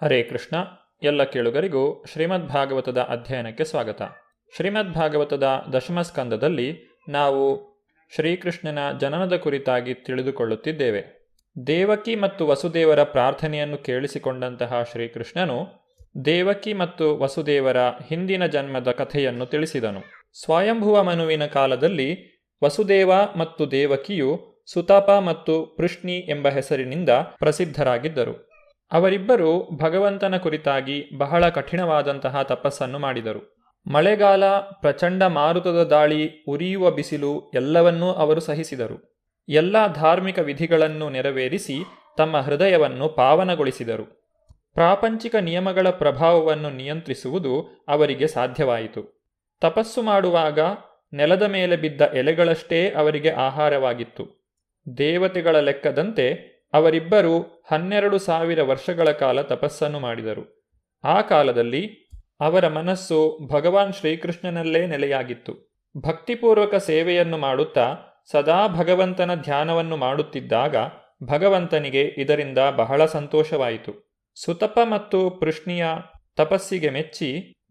ಹರೇ ಕೃಷ್ಣ. ಎಲ್ಲ ಕೇಳುಗರಿಗೂ ಶ್ರೀಮದ್ ಭಾಗವತದ ಅಧ್ಯಯನಕ್ಕೆ ಸ್ವಾಗತ. ಶ್ರೀಮದ್ ಭಾಗವತದ ದಶಮ ಸ್ಕಂದದಲ್ಲಿ ನಾವು ಶ್ರೀಕೃಷ್ಣನ ಜನನದ ಕುರಿತಾಗಿ ತಿಳಿದುಕೊಳ್ಳುತ್ತಿದ್ದೇವೆ. ದೇವಕಿ ಮತ್ತು ವಸುದೇವರ ಪ್ರಾರ್ಥನೆಯನ್ನು ಕೇಳಿಸಿಕೊಂಡಂತಹ ಶ್ರೀಕೃಷ್ಣನು ದೇವಕಿ ಮತ್ತು ವಸುದೇವರ ಹಿಂದಿನ ಜನ್ಮದ ಕಥೆಯನ್ನು ತಿಳಿಸಿದನು. ಸ್ವಯಂಭುವ ಮನುವಿನ ಕಾಲದಲ್ಲಿ ವಸುದೇವ ಮತ್ತು ದೇವಕಿಯು ಸುತಪ ಮತ್ತು ಪೃಷ್ಣಿ ಎಂಬ ಹೆಸರಿನಿಂದ ಪ್ರಸಿದ್ಧರಾಗಿದ್ದರು. ಅವರಿಬ್ಬರು ಭಗವಂತನ ಕುರಿತಾಗಿ ಬಹಳ ಕಠಿಣವಾದಂತಹ ತಪಸ್ಸನ್ನು ಮಾಡಿದರು. ಮಳೆಗಾಲ, ಪ್ರಚಂಡ ಮಾರುತದ ದಾಳಿ, ಉರಿಯುವ ಬಿಸಿಲು ಎಲ್ಲವನ್ನೂ ಅವರು ಸಹಿಸಿದರು. ಎಲ್ಲ ಧಾರ್ಮಿಕ ವಿಧಿಗಳನ್ನು ನೆರವೇರಿಸಿ ತಮ್ಮ ಹೃದಯವನ್ನು ಪಾವನಗೊಳಿಸಿದರು. ಪ್ರಾಪಂಚಿಕ ನಿಯಮಗಳ ಪ್ರಭಾವವನ್ನು ನಿಯಂತ್ರಿಸುವುದು ಅವರಿಗೆ ಸಾಧ್ಯವಾಯಿತು. ತಪಸ್ಸು ಮಾಡುವಾಗ ನೆಲದ ಮೇಲೆ ಬಿದ್ದ ಎಲೆಗಳಷ್ಟೇ ಅವರಿಗೆ ಆಹಾರವಾಗಿತ್ತು. ದೇವತೆಗಳ ಲೆಕ್ಕದಂತೆ ಅವರಿಬ್ಬರು 12,000 ವರ್ಷಗಳ ಕಾಲ ತಪಸ್ಸನ್ನು ಮಾಡಿದರು. ಆ ಕಾಲದಲ್ಲಿ ಅವರ ಮನಸ್ಸು ಭಗವಾನ್ ಶ್ರೀಕೃಷ್ಣನಲ್ಲೇ ನೆಲೆಯಾಗಿತ್ತು. ಭಕ್ತಿಪೂರ್ವಕ ಸೇವೆಯನ್ನು ಮಾಡುತ್ತಾ ಸದಾ ಭಗವಂತನ ಧ್ಯಾನವನ್ನು ಮಾಡುತ್ತಿದ್ದಾಗ ಭಗವಂತನಿಗೆ ಇದರಿಂದ ಬಹಳ ಸಂತೋಷವಾಯಿತು. ಸುತಪ ಮತ್ತು ಪೃಷ್ಣಿಯ ತಪಸ್ಸಿಗೆ ಮೆಚ್ಚಿ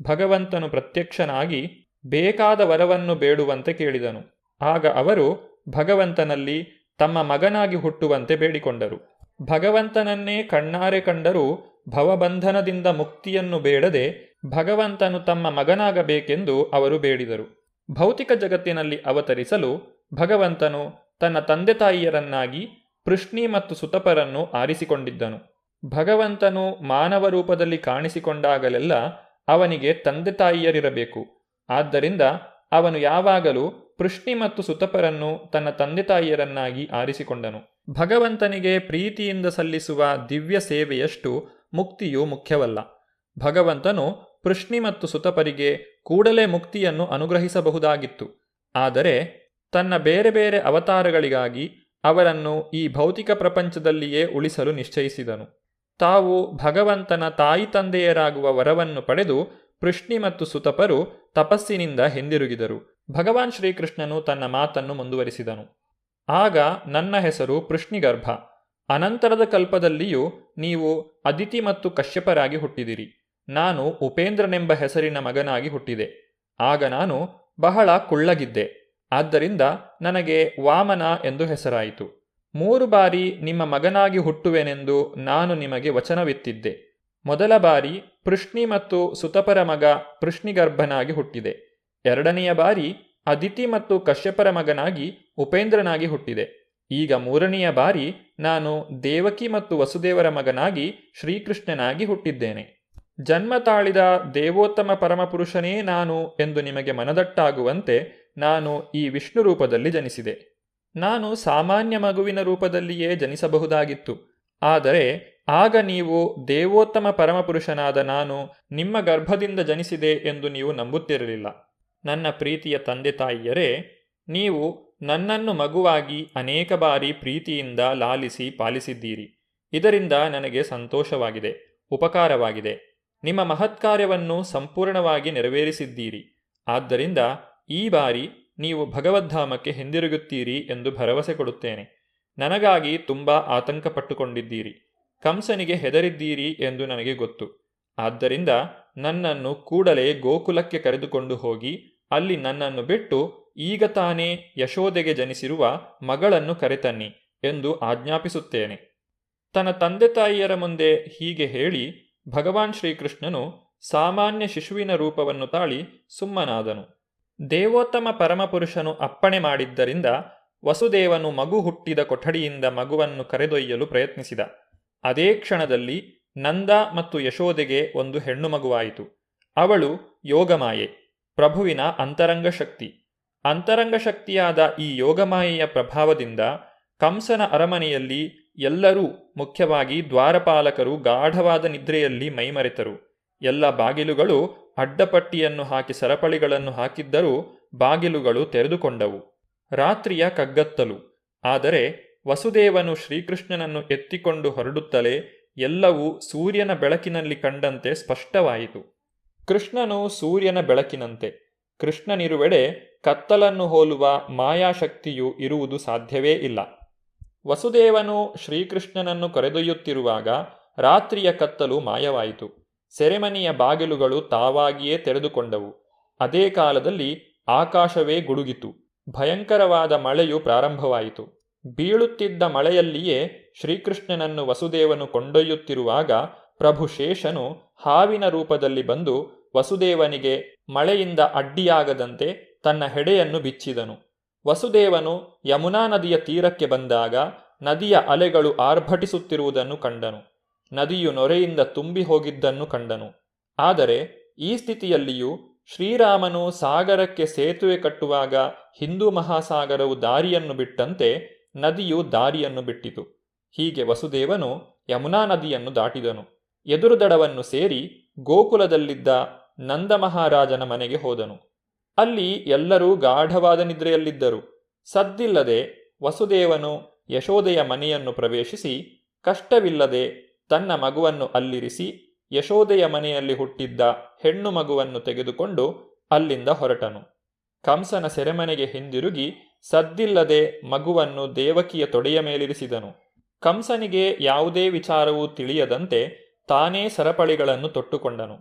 ಭಗವಂತನು ಪ್ರತ್ಯಕ್ಷನಾಗಿ ಬೇಕಾದ ವರವನ್ನು ಬೇಡುವಂತೆ ಕೇಳಿದನು. ಆಗ ಅವರು ಭಗವಂತನಲ್ಲಿ ತಮ್ಮ ಮಗನಾಗಿ ಹುಟ್ಟುವಂತೆ ಬೇಡಿಕೊಂಡರು. ಭಗವಂತನನ್ನೇ ಕಣ್ಣಾರೆ ಕಂಡರೂ ಭವಬಂಧನದಿಂದ ಮುಕ್ತಿಯನ್ನು ಬೇಡದೆ ಭಗವಂತನು ತಮ್ಮ ಮಗನಾಗಬೇಕೆಂದು ಅವರು ಬೇಡಿದರು. ಭೌತಿಕ ಜಗತ್ತಿನಲ್ಲಿ ಅವತರಿಸಲು ಭಗವಂತನು ತನ್ನ ತಂದೆ ತಾಯಿಯರನ್ನಾಗಿ ಪೃಷ್ಣಿ ಮತ್ತು ಸುತಪರನ್ನು ಆರಿಸಿಕೊಂಡಿದ್ದನು. ಭಗವಂತನು ಮಾನವ ರೂಪದಲ್ಲಿ ಕಾಣಿಸಿಕೊಂಡಾಗಲೆಲ್ಲ ಅವನಿಗೆ ತಂದೆ ತಾಯಿಯರಿರಬೇಕು. ಆದ್ದರಿಂದ ಅವನು ಯಾವಾಗಲೂ ಪೃಷ್ಣಿ ಮತ್ತು ಸುತಪರನ್ನು ತನ್ನ ತಂದೆ ತಾಯಿಯರನ್ನಾಗಿ ಆರಿಸಿಕೊಂಡನು. ಭಗವಂತನಿಗೆ ಪ್ರೀತಿಯಿಂದ ಸಲ್ಲಿಸುವ ದಿವ್ಯ ಸೇವೆಯಷ್ಟು ಮುಕ್ತಿಯು ಮುಖ್ಯವಲ್ಲ. ಭಗವಂತನು ಪೃಷ್ಣಿ ಮತ್ತು ಸುತಪರಿಗೆ ಕೂಡಲೇ ಮುಕ್ತಿಯನ್ನು ಅನುಗ್ರಹಿಸಬಹುದಾಗಿತ್ತು. ಆದರೆ ತನ್ನ ಬೇರೆ ಬೇರೆ ಅವತಾರಗಳಿಗಾಗಿ ಅವರನ್ನು ಈ ಭೌತಿಕ ಪ್ರಪಂಚದಲ್ಲಿಯೇ ಉಳಿಸಲು ನಿಶ್ಚಯಿಸಿದನು. ತಾವು ಭಗವಂತನ ತಾಯಿ ತಂದೆಯರಾಗುವ ವರವನ್ನು ಪಡೆದು ಪೃಷ್ಣಿ ಮತ್ತು ಸುತಪರು ತಪಸ್ಸಿನಿಂದ ಹಿಂದಿರುಗಿದರು. ಭಗವಾನ್ ಶ್ರೀಕೃಷ್ಣನು ತನ್ನ ಮಾತನ್ನು ಮುಂದುವರಿಸಿದನು. ಆಗ ನನ್ನ ಹೆಸರು ಪೃಷ್ಣಿಗರ್ಭ. ಅನಂತರದ ಕಲ್ಪದಲ್ಲಿಯೂ ನೀವು ಅದಿತಿ ಮತ್ತು ಕಶ್ಯಪರಾಗಿ ಹುಟ್ಟಿದಿರಿ. ನಾನು ಉಪೇಂದ್ರನೆಂಬ ಹೆಸರಿನ ಮಗನಾಗಿ ಹುಟ್ಟಿದೆ. ಆಗ ನಾನು ಬಹಳ ಕುಳ್ಳಗಿದ್ದೆ. ಆದ್ದರಿಂದ ನನಗೆ ವಾಮನ ಎಂದು ಹೆಸರಾಯಿತು. 3 ಬಾರಿ ನಿಮ್ಮ ಮಗನಾಗಿ ಹುಟ್ಟುವೆನೆಂದು ನಾನು ನಿಮಗೆ ವಚನವಿತ್ತಿದ್ದೆ. ಮೊದಲ ಬಾರಿ ಪೃಷ್ಣಿ ಮತ್ತು ಸುತಪರ ಮಗ ಪೃಷ್ಣಿಗರ್ಭನಾಗಿ ಹುಟ್ಟಿದೆ. 2ನೆಯ ಬಾರಿ ಅದಿತಿ ಮತ್ತು ಕಶ್ಯಪರ ಮಗನಾಗಿ ಉಪೇಂದ್ರನಾಗಿ ಹುಟ್ಟಿದೆ. ಈಗ 3ನೆಯ ಬಾರಿ ನಾನು ದೇವಕಿ ಮತ್ತು ವಸುದೇವರ ಮಗನಾಗಿ ಶ್ರೀಕೃಷ್ಣನಾಗಿ ಹುಟ್ಟಿದ್ದೇನೆ. ಜನ್ಮ ತಾಳಿದ ದೇವೋತ್ತಮ ಪರಮಪುರುಷನೇ ನಾನು ಎಂದು ನಿಮಗೆ ಮನದಟ್ಟಾಗುವಂತೆ ನಾನು ಈ ವಿಷ್ಣು ರೂಪದಲ್ಲಿ ಜನಿಸಿದೆ. ನಾನು ಸಾಮಾನ್ಯ ಮಗುವಿನ ರೂಪದಲ್ಲಿಯೇ ಜನಿಸಬಹುದಾಗಿತ್ತು. ಆದರೆ ಆಗ ನೀವು ದೇವೋತ್ತಮ ಪರಮಪುರುಷನಾದ ನಾನು ನಿಮ್ಮ ಗರ್ಭದಿಂದ ಜನಿಸಿದೆ ಎಂದು ನೀವು ನಂಬುತ್ತಿರಲಿಲ್ಲ. ನನ್ನ ಪ್ರೀತಿಯ ತಂದೆ ತಾಯಿಯರೇ, ನೀವು ನನ್ನನ್ನು ಮಗುವಾಗಿ ಅನೇಕ ಬಾರಿ ಪ್ರೀತಿಯಿಂದ ಲಾಲಿಸಿ ಪಾಲಿಸಿದ್ದೀರಿ. ಇದರಿಂದ ನನಗೆ ಸಂತೋಷವಾಗಿದೆ, ಉಪಕಾರವಾಗಿದೆ. ನಿಮ್ಮ ಮಹತ್ಕಾರ್ಯವನ್ನು ಸಂಪೂರ್ಣವಾಗಿ ನೆರವೇರಿಸಿದ್ದೀರಿ. ಆದ್ದರಿಂದ ಈ ಬಾರಿ ನೀವು ಭಗವದ್ಧಾಮಕ್ಕೆ ಹಿಂದಿರುಗುತ್ತೀರಿ ಎಂದು ಭರವಸೆ ಕೊಡುತ್ತೇನೆ. ನನಗಾಗಿ ತುಂಬ ಆತಂಕಪಟ್ಟುಕೊಂಡಿದ್ದೀರಿ, ಕಂಸನಿಗೆ ಹೆದರಿದ್ದೀರಿ ಎಂದು ನನಗೆ ಗೊತ್ತು. ಆದ್ದರಿಂದ ನನ್ನನ್ನು ಕೂಡಲೇ ಗೋಕುಲಕ್ಕೆ ಕರೆದುಕೊಂಡು ಹೋಗಿ ಅಲ್ಲಿ ನನ್ನನ್ನು ಬಿಟ್ಟು ಈಗ ತಾನೇ ಯಶೋದೆಗೆ ಜನಿಸಿರುವ ಮಗಳನ್ನು ಕರೆತನ್ನಿ ಎಂದು ಆಜ್ಞಾಪಿಸುತ್ತೇನೆ. ತನ್ನ ತಂದೆ ತಾಯಿಯರ ಮುಂದೆ ಹೀಗೆ ಹೇಳಿ ಭಗವಾನ್ ಶ್ರೀಕೃಷ್ಣನು ಸಾಮಾನ್ಯ ಶಿಶುವಿನ ರೂಪವನ್ನು ತಾಳಿ ಸುಮ್ಮನಾದನು. ದೇವೋತ್ತಮ ಪರಮಪುರುಷನು ಅಪ್ಪಣೆ ಮಾಡಿದ್ದರಿಂದ ವಸುದೇವನು ಮಗು ಹುಟ್ಟಿದ ಕೊಠಡಿಯಿಂದ ಮಗುವನ್ನು ಕರೆದೊಯ್ಯಲು ಪ್ರಯತ್ನಿಸಿದ. ಅದೇ ಕ್ಷಣದಲ್ಲಿ ನಂದ ಮತ್ತು ಯಶೋದೆಗೆ ಒಂದು ಹೆಣ್ಣು ಮಗುವಾಯಿತು. ಅವಳು ಯೋಗಮಾಯೆ, ಪ್ರಭುವಿನ ಅಂತರಂಗ ಶಕ್ತಿ. ಅಂತರಂಗ ಶಕ್ತಿಯಾದ ಈ ಯೋಗಮಾಯೆಯ ಪ್ರಭಾವದಿಂದ ಕಂಸನ ಅರಮನೆಯಲ್ಲಿ ಎಲ್ಲರೂ, ಮುಖ್ಯವಾಗಿ ದ್ವಾರಪಾಲಕರು, ಗಾಢವಾದ ನಿದ್ರೆಯಲ್ಲಿ ಮೈಮರೆತರು. ಎಲ್ಲ ಬಾಗಿಲುಗಳು ಅಡ್ಡಪಟ್ಟಿಯನ್ನು ಹಾಕಿ ಸರಪಳಿಗಳನ್ನು ಹಾಕಿದ್ದರೂ ಬಾಗಿಲುಗಳು ತೆರೆದುಕೊಂಡವು. ರಾತ್ರಿಯ ಕಗ್ಗತ್ತಲು. ಆದರೆ ವಸುದೇವನು ಶ್ರೀಕೃಷ್ಣನನ್ನು ಎತ್ತಿಕೊಂಡು ಹೊರಡುತ್ತಲೇ ಎಲ್ಲವೂ ಸೂರ್ಯನ ಬೆಳಕಿನಲ್ಲಿ ಕಂಡಂತೆ ಸ್ಪಷ್ಟವಾಯಿತು. ಕೃಷ್ಣನು ಸೂರ್ಯನ ಬೆಳಕಿನಂತೆ. ಕೃಷ್ಣನಿರುವೆಡೆ ಕತ್ತಲನ್ನು ಹೋಲುವ ಮಾಯಾಶಕ್ತಿಯು ಇರುವುದು ಸಾಧ್ಯವೇ ಇಲ್ಲ. ವಸುದೇವನು ಶ್ರೀಕೃಷ್ಣನನ್ನು ಕರೆದೊಯ್ಯುತ್ತಿರುವಾಗ ರಾತ್ರಿಯ ಕತ್ತಲು ಮಾಯವಾಯಿತು. ಸೆರೆಮನೆಯ ಬಾಗಿಲುಗಳು ತಾವಾಗಿಯೇ ತೆರೆದುಕೊಂಡವು. ಅದೇ ಕಾಲದಲ್ಲಿ ಆಕಾಶವೇ ಗುಡುಗಿತು. ಭಯಂಕರವಾದ ಮಳೆಯು ಪ್ರಾರಂಭವಾಯಿತು. ಬೀಳುತ್ತಿದ್ದ ಮಳೆಯಲ್ಲಿಯೇ ಶ್ರೀಕೃಷ್ಣನನ್ನು ವಸುದೇವನು ಕೊಂಡೊಯ್ಯುತ್ತಿರುವಾಗ ಪ್ರಭು ಶೇಷನು ಹಾವಿನ ರೂಪದಲ್ಲಿ ಬಂದು ವಸುದೇವನಿಗೆ ಮಳೆಯಿಂದ ಅಡ್ಡಿಯಾಗದಂತೆ ತನ್ನ ಹೆಡೆಯನ್ನು ಬಿಚ್ಚಿದನು. ವಸುದೇವನು ಯಮುನಾ ನದಿಯ ತೀರಕ್ಕೆ ಬಂದಾಗ ನದಿಯ ಅಲೆಗಳು ಆರ್ಭಟಿಸುತ್ತಿರುವುದನ್ನು ಕಂಡನು. ನದಿಯು ನೊರೆಯಿಂದ ತುಂಬಿ ಹೋಗಿದ್ದನ್ನು ಕಂಡನು. ಆದರೆ ಈ ಸ್ಥಿತಿಯಲ್ಲಿಯೂ ಶ್ರೀರಾಮನು ಸಾಗರಕ್ಕೆ ಸೇತುವೆ ಕಟ್ಟುವಾಗ ಹಿಂದೂ ಮಹಾಸಾಗರವು ದಾರಿಯನ್ನು ಬಿಟ್ಟಂತೆ ನದಿಯು ದಾರಿಯನ್ನು ಬಿಟ್ಟಿತು. ಹೀಗೆ ವಸುದೇವನು ಯಮುನಾ ನದಿಯನ್ನು ದಾಟಿದನು. ಎದುರು ದಡವನ್ನು ಸೇರಿ ಗೋಕುಲದಲ್ಲಿದ್ದ ನಂದ ಮಹಾರಾಜನ ಮನೆಗೆ ಹೋದನು. ಅಲ್ಲಿ ಎಲ್ಲರೂ ಗಾಢವಾದ ನಿದ್ರೆಯಲ್ಲಿದ್ದರು. ಸದ್ದಿಲ್ಲದೆ ವಸುದೇವನು ಯಶೋದೆಯ ಮನೆಯನ್ನು ಪ್ರವೇಶಿಸಿ ಕಷ್ಟವಿಲ್ಲದೆ ತನ್ನ ಮಗುವನ್ನು ಅಲ್ಲಿರಿಸಿ ಯಶೋದೆಯ ಮನೆಯಲ್ಲಿ ಹುಟ್ಟಿದ್ದ ಹೆಣ್ಣು ಮಗುವನ್ನು ತೆಗೆದುಕೊಂಡು ಅಲ್ಲಿಂದ ಹೊರಟನು. ಕಂಸನ ಸೆರೆಮನೆಗೆ ಹಿಂದಿರುಗಿ ಸದ್ದಿಲ್ಲದೆ ಮಗುವನ್ನು ದೇವಕಿಯ ತೊಡೆಯ ಮೇಲಿರಿಸಿದನು. ಕಂಸನಿಗೆ ಯಾವುದೇ ವಿಚಾರವೂ ತಿಳಿಯದಂತೆ ತಾನೇ ಸರಪಳಿಗಳನ್ನು ತೊಟ್ಟುಕೊಂಡನು.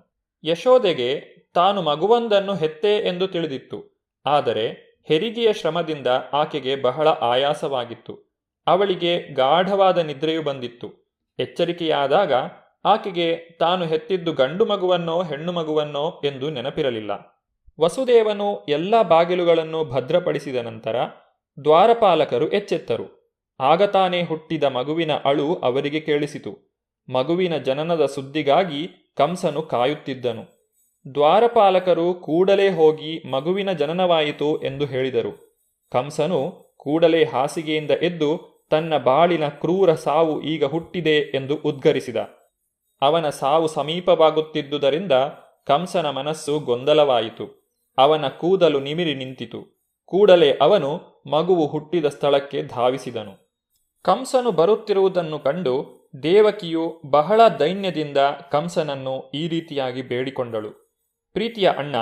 ಯಶೋದೆಗೆ ತಾನು ಮಗುವೊಂದನ್ನು ಹೆತ್ತೆ ಎಂದು ತಿಳಿದಿತ್ತು. ಆದರೆ ಹೆರಿಗೆಯ ಶ್ರಮದಿಂದ ಆಕೆಗೆ ಬಹಳ ಆಯಾಸವಾಗಿತ್ತು. ಅವಳಿಗೆ ಗಾಢವಾದ ನಿದ್ರೆಯು ಬಂದಿತ್ತು. ಎಚ್ಚರಿಕೆಯಾದಾಗ ಆಕೆಗೆ ತಾನು ಹೆತ್ತಿದ್ದು ಗಂಡು ಮಗುವನ್ನೋ ಹೆಣ್ಣು ಮಗುವನ್ನೋ ಎಂದು ನೆನಪಿರಲಿಲ್ಲ. ವಸುದೇವನು ಎಲ್ಲ ಬಾಗಿಲುಗಳನ್ನು ಭದ್ರಪಡಿಸಿದ ನಂತರ ದ್ವಾರಪಾಲಕರು ಎಚ್ಚೆತ್ತರು. ಆಗ ತಾನೇ ಹುಟ್ಟಿದ ಮಗುವಿನ ಅಳು ಅವರಿಗೆ ಕೇಳಿಸಿತು. ಮಗುವಿನ ಜನನದ ಸುದ್ದಿಗಾಗಿ ಕಂಸನು ಕಾಯುತ್ತಿದ್ದನು. ದ್ವಾರಪಾಲಕರು ಕೂಡಲೇ ಹೋಗಿ ಮಗುವಿನ ಜನನವಾಯಿತು ಎಂದು ಹೇಳಿದರು. ಕಂಸನು ಕೂಡಲೇ ಹಾಸಿಗೆಯಿಂದ ಎದ್ದು ತನ್ನ ಬಾಳಿನ ಕ್ರೂರ ಸಾವು ಈಗ ಹುಟ್ಟಿದೆ ಎಂದು ಉದ್ಗರಿಸಿದ. ಅವನ ಸಾವು ಸಮೀಪವಾಗುತ್ತಿದ್ದುದರಿಂದ ಕಂಸನ ಮನಸ್ಸು ಗೊಂದಲವಾಯಿತು. ಅವನ ಕೂದಲು ನಿಮಿರಿ ನಿಂತಿತು. ಕೂಡಲೇ ಅವನು ಮಗುವು ಹುಟ್ಟಿದ ಸ್ಥಳಕ್ಕೆ ಧಾವಿಸಿದನು. ಕಂಸನು ಬರುತ್ತಿರುವುದನ್ನು ಕಂಡು ದೇವಕಿಯು ಬಹಳ ದೈನ್ಯದಿಂದ ಕಂಸನನ್ನು ಈ ರೀತಿಯಾಗಿ ಬೇಡಿಕೊಂಡಳು. ಪ್ರೀತಿಯ ಅಣ್ಣ,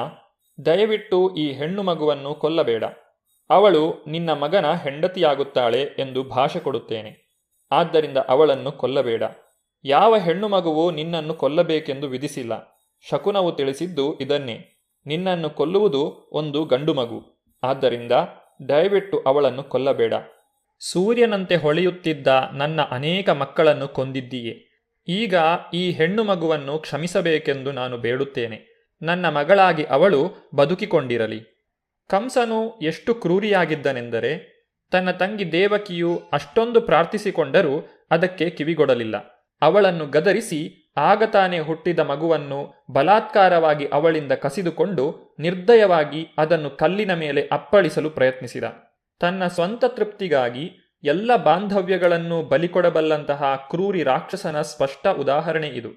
ದಯವಿಟ್ಟು ಈ ಹೆಣ್ಣು ಮಗುವನ್ನು ಕೊಲ್ಲಬೇಡ. ಅವಳು ನಿನ್ನ ಮಗನ ಹೆಂಡತಿಯಾಗುತ್ತಾಳೆ ಎಂದು ಭಾಷೆ ಕೊಡುತ್ತೇನೆ. ಆದ್ದರಿಂದ ಅವಳನ್ನು ಕೊಲ್ಲಬೇಡ. ಯಾವ ಹೆಣ್ಣು ಮಗುವು ನಿನ್ನನ್ನು ಕೊಲ್ಲಬೇಕೆಂದು ವಿಧಿಸಿಲ್ಲ. ಶಕುನವು ತಿಳಿಸಿದ್ದು ಇದನ್ನೇ. ನಿನ್ನನ್ನು ಕೊಲ್ಲುವುದು ಒಂದು ಗಂಡು ಮಗು. ಆದ್ದರಿಂದ ದಯವಿಟ್ಟು ಅವಳನ್ನು ಕೊಲ್ಲಬೇಡ. ಸೂರ್ಯನಂತೆ ಹೊಳೆಯುತ್ತಿದ್ದ ನನ್ನ ಅನೇಕ ಮಕ್ಕಳನ್ನು ಕೊಂದಿದ್ದೀಯೆ. ಈಗ ಈ ಹೆಣ್ಣು ಮಗುವನ್ನು ಕ್ಷಮಿಸಬೇಕೆಂದು ನಾನು ಬೇಡುತ್ತೇನೆ. ನನ್ನ ಮಗಳಾಗಿ ಅವಳು ಬದುಕಿಕೊಂಡಿರಲಿ. ಕಂಸನು ಎಷ್ಟು ಕ್ರೂರಿಯಾಗಿದ್ದನೆಂದರೆ ತನ್ನ ತಂಗಿ ದೇವಕಿಯು ಅಷ್ಟೊಂದು ಪ್ರಾರ್ಥಿಸಿಕೊಂಡರೂ ಅದಕ್ಕೆ ಕಿವಿಗೊಡಲಿಲ್ಲ. ಅವಳನ್ನು ಗದರಿಸಿ ಆಗ ತಾನೇ ಹುಟ್ಟಿದ ಮಗುವನ್ನು ಬಲಾತ್ಕಾರವಾಗಿ ಅವಳಿಂದ ಕಸಿದುಕೊಂಡು ನಿರ್ದಯವಾಗಿ ಅದನ್ನು ಕಲ್ಲಿನ ಮೇಲೆ ಅಪ್ಪಳಿಸಲು ಪ್ರಯತ್ನಿಸಿದ. ತನ್ನ ಸ್ವಂತ ತೃಪ್ತಿಗಾಗಿ ಎಲ್ಲ ಬಾಂಧವ್ಯಗಳನ್ನು ಬಲಿಕೊಡಬಲ್ಲಂತಹ ಕ್ರೂರಿ ರಾಕ್ಷಸನ ಸ್ಪಷ್ಟ ಉದಾಹರಣೆ ಇದು.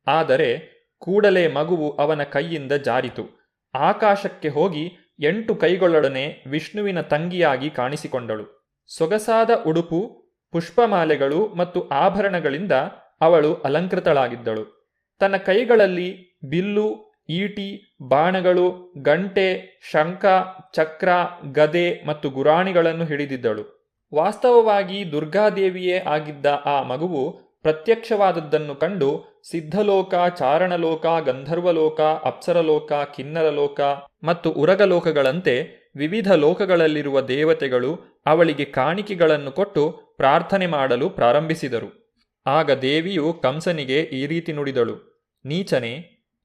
ಆದರೆ ಕೂಡಲೇ ಮಗುವು ಅವನ ಕೈಯಿಂದ ಜಾರಿತು. ಆಕಾಶಕ್ಕೆ ಹೋಗಿ 8 ಕೈಗಳೊಡನೆ ವಿಷ್ಣುವಿನ ತಂಗಿಯಾಗಿ ಕಾಣಿಸಿಕೊಂಡಳು. ಸೊಗಸಾದ ಉಡುಪು, ಪುಷ್ಪಮಾಲೆಗಳು ಮತ್ತು ಆಭರಣಗಳಿಂದ ಅವಳು ಅಲಂಕೃತಳಾಗಿದ್ದಳು. ತನ್ನ ಕೈಗಳಲ್ಲಿ ಬಿಲ್ಲು, ಈಟಿ, ಬಾಣಗಳು, ಗಂಟೆ, ಶಂಖ, ಚಕ್ರ, ಗದೆ ಮತ್ತು ಗುರಾಣಿಗಳನ್ನು ಹಿಡಿದಿದ್ದಳು. ವಾಸ್ತವವಾಗಿ ದುರ್ಗಾದೇವಿಯೇ ಆಗಿದ್ದ ಆ ಮಗುವು ಪ್ರತ್ಯಕ್ಷವಾದದ್ದನ್ನು ಕಂಡು ಸಿದ್ಧಲೋಕ, ಚಾರಣಲೋಕ, ಗಂಧರ್ವಲೋಕ, ಅಪ್ಸರಲೋಕ, ಕಿನ್ನರಲೋಕ ಮತ್ತು ಉರಗಲೋಕಗಳಂತೆ ವಿವಿಧ ಲೋಕಗಳಲ್ಲಿರುವ ದೇವತೆಗಳು ಅವಳಿಗೆ ಕಾಣಿಕೆಗಳನ್ನು ಕೊಟ್ಟು ಪ್ರಾರ್ಥನೆ ಮಾಡಲು ಪ್ರಾರಂಭಿಸಿದರು. ಆಗ ದೇವಿಯು ಕಂಸನಿಗೆ ಈ ರೀತಿ ನುಡಿದಳು: ನೀಚನೇ,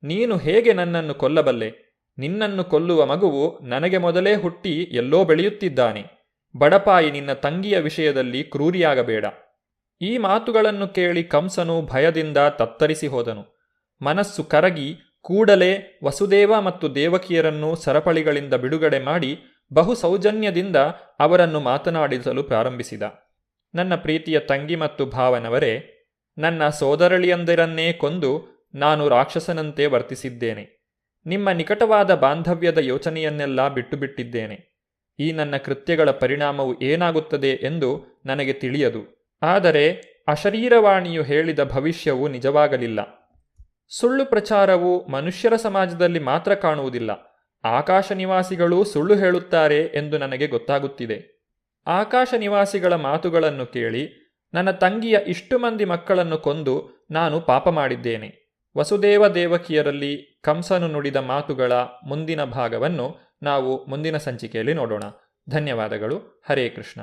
ನೀನು ಹೇಗೆ ನನ್ನನ್ನು ಕೊಲ್ಲಬಲ್ಲೆ? ನಿನ್ನನ್ನು ಕೊಲ್ಲುವ ಮಗುವು ನನಗೆ ಮೊದಲೇ ಹುಟ್ಟಿ ಎಲ್ಲೋ ಬೆಳೆಯುತ್ತಿದ್ದಾನೆ. ಬಡಪಾಯಿ, ನಿನ್ನ ತಂಗಿಯ ವಿಷಯದಲ್ಲಿ ಕ್ರೂರಿಯಾಗಬೇಡ. ಈ ಮಾತುಗಳನ್ನು ಕೇಳಿ ಕಂಸನು ಭಯದಿಂದ ತತ್ತರಿಸಿ ಹೋದನು. ಮನಸ್ಸು ಕರಗಿ ಕೂಡಲೇ ವಸುದೇವ ಮತ್ತು ದೇವಕಿಯರನ್ನು ಸರಪಳಿಗಳಿಂದ ಬಿಡುಗಡೆ ಮಾಡಿ ಬಹು ಸೌಜನ್ಯದಿಂದ ಅವರನ್ನು ಮಾತನಾಡಿಸಲು ಪ್ರಾರಂಭಿಸಿದ. ನನ್ನ ಪ್ರೀತಿಯ ತಂಗಿ ಮತ್ತು ಭಾವನವರೇ, ನನ್ನ ಸೋದರಳಿಯಂದಿರನ್ನೇ ಕೊಂದು ನಾನು ರಾಕ್ಷಸನಂತೆ ವರ್ತಿಸಿದ್ದೇನೆ. ನಿಮ್ಮ ನಿಕಟವಾದ ಬಾಂಧವ್ಯದ ಯೋಚನೆಯನ್ನೆಲ್ಲ ಬಿಟ್ಟುಬಿಟ್ಟಿದ್ದೇನೆ. ಈ ನನ್ನ ಕೃತ್ಯಗಳ ಪರಿಣಾಮವು ಏನಾಗುತ್ತದೆ ಎಂದು ನನಗೆ ತಿಳಿಯದು. ಆದರೆ ಅಶರೀರವಾಣಿಯು ಹೇಳಿದ ಭವಿಷ್ಯವು ನಿಜವಾಗಲಿಲ್ಲ. ಸುಳ್ಳು ಪ್ರಚಾರವು ಮನುಷ್ಯರ ಸಮಾಜದಲ್ಲಿ ಮಾತ್ರ ಕಾಣುವುದಿಲ್ಲ. ಆಕಾಶ ನಿವಾಸಿಗಳೂ ಸುಳ್ಳು ಹೇಳುತ್ತಾರೆ ಎಂದು ನನಗೆ ಗೊತ್ತಾಗುತ್ತಿದೆ. ಆಕಾಶ ನಿವಾಸಿಗಳ ಮಾತುಗಳನ್ನು ಕೇಳಿ ನನ್ನ ತಂಗಿಯ ಇಷ್ಟು ಮಂದಿ ಮಕ್ಕಳನ್ನು ಕೊಂದು ನಾನು ಪಾಪ ಮಾಡಿದ್ದೇನೆ. ವಸುದೇವ ದೇವಕಿಯರಲ್ಲಿ ಕಂಸನು ನುಡಿದ ಮಾತುಗಳ ಮುಂದಿನ ಭಾಗವನ್ನು ನಾವು ಮುಂದಿನ ಸಂಚಿಕೆಯಲ್ಲಿ ನೋಡೋಣ. ಧನ್ಯವಾದಗಳು. ಹರೇ ಕೃಷ್ಣ.